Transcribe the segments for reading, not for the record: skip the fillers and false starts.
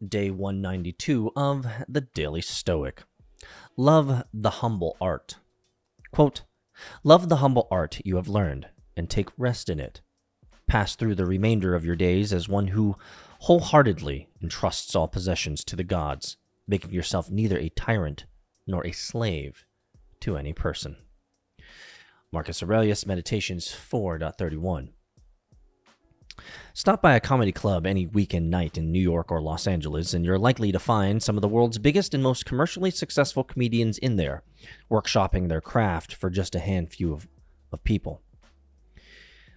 day 192 of the Daily Stoic. Love the humble art. Quote, "Love the humble art you have learned, and take rest in it. Pass through the remainder of your days as one who wholeheartedly entrusts all possessions to the gods, making yourself neither a tyrant nor a slave to any person." Marcus Aurelius, Meditations 4.31. Stop by a comedy club any weekend night in New York or Los Angeles, and you're likely to find some of the world's biggest and most commercially successful comedians in there, workshopping their craft for just a handful of people.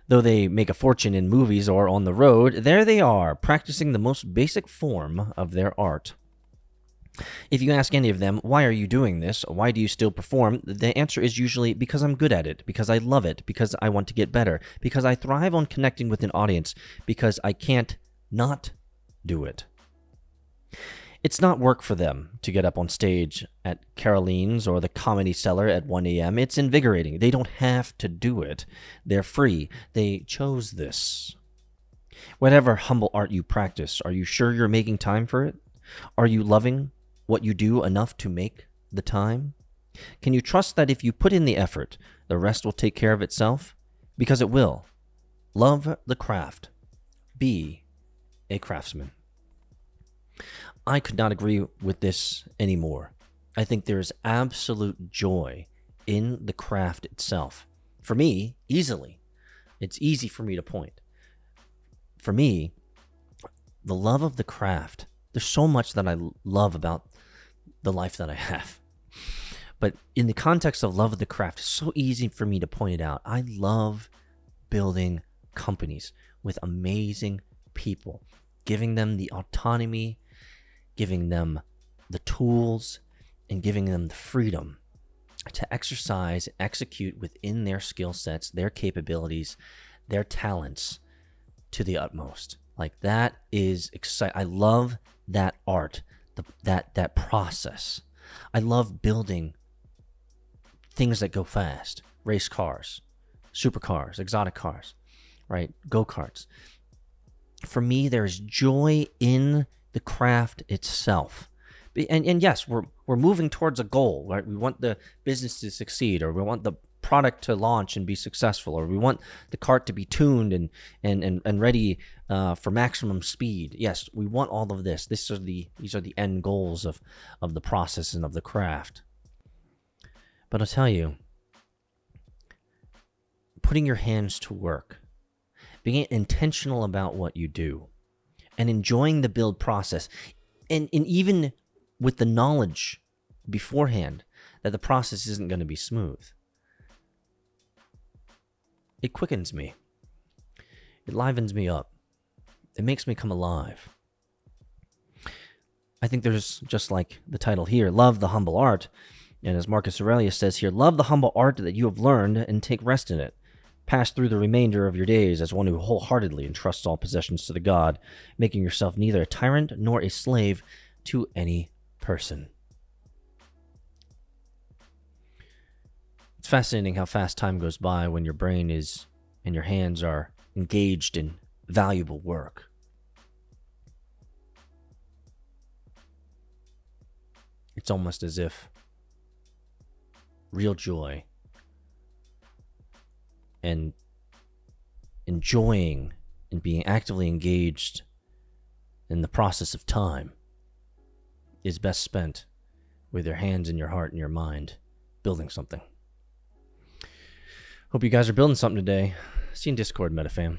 Though they make a fortune in movies or on the road, there they are, practicing the most basic form of their art. If you ask any of them, why are you doing this? Why do you still perform? The answer is usually because I'm good at it, because I love it, because I want to get better, because I thrive on connecting with an audience, because I can't not do it. It's not work for them to get up on stage at Caroline's or the Comedy Cellar at 1 a.m. It's invigorating. They don't have to do it. They're free. They chose this. Whatever humble art you practice, are you sure you're making time for it? Are you loving what you do enough to make the time? Can you trust that if you put in the effort, the rest will take care of itself? Because it will. Love the craft. Be a craftsman. I could not agree with this anymore. I think there is absolute joy in the craft itself. For me, easily. It's easy for me to point. For me, the love of the craft, there's so much that I love about the life that I have. But in the context of love of the craft, it's so easy for me to point it out. I love building companies with amazing people, giving them the autonomy, giving them the tools, and giving them the freedom to exercise, execute within their skill sets, their capabilities, their talents to the utmost. Like, that is exciting. I love that art, that process. I love building things that go fast, race cars, supercars, exotic cars, right? Go-karts. For me, there's joy in the craft itself. And yes, we're moving towards a goal, right? We want the business to succeed, or we want the product to launch and be successful, or we want the cart to be tuned and ready for maximum speed. Yes, we want all of this. These are the end goals of the process and of the craft. But I'll tell you, putting your hands to work, being intentional about what you do, and enjoying the build process, and even with the knowledge beforehand that the process isn't going to be smooth, it quickens me. It livens me up. It makes me come alive. I think there's, just like the title here, love the humble art. And as Marcus Aurelius says here, love the humble art that you have learned and take rest in it. Pass through the remainder of your days as one who wholeheartedly entrusts all possessions to the God, making yourself neither a tyrant nor a slave to any person. It's fascinating how fast time goes by when your brain is and your hands are engaged in valuable work. It's almost as if real joy and enjoying and being actively engaged in the process of time is best spent with your hands and your heart and your mind building something. Hope you guys are building something today. See you in Discord, MetaFam.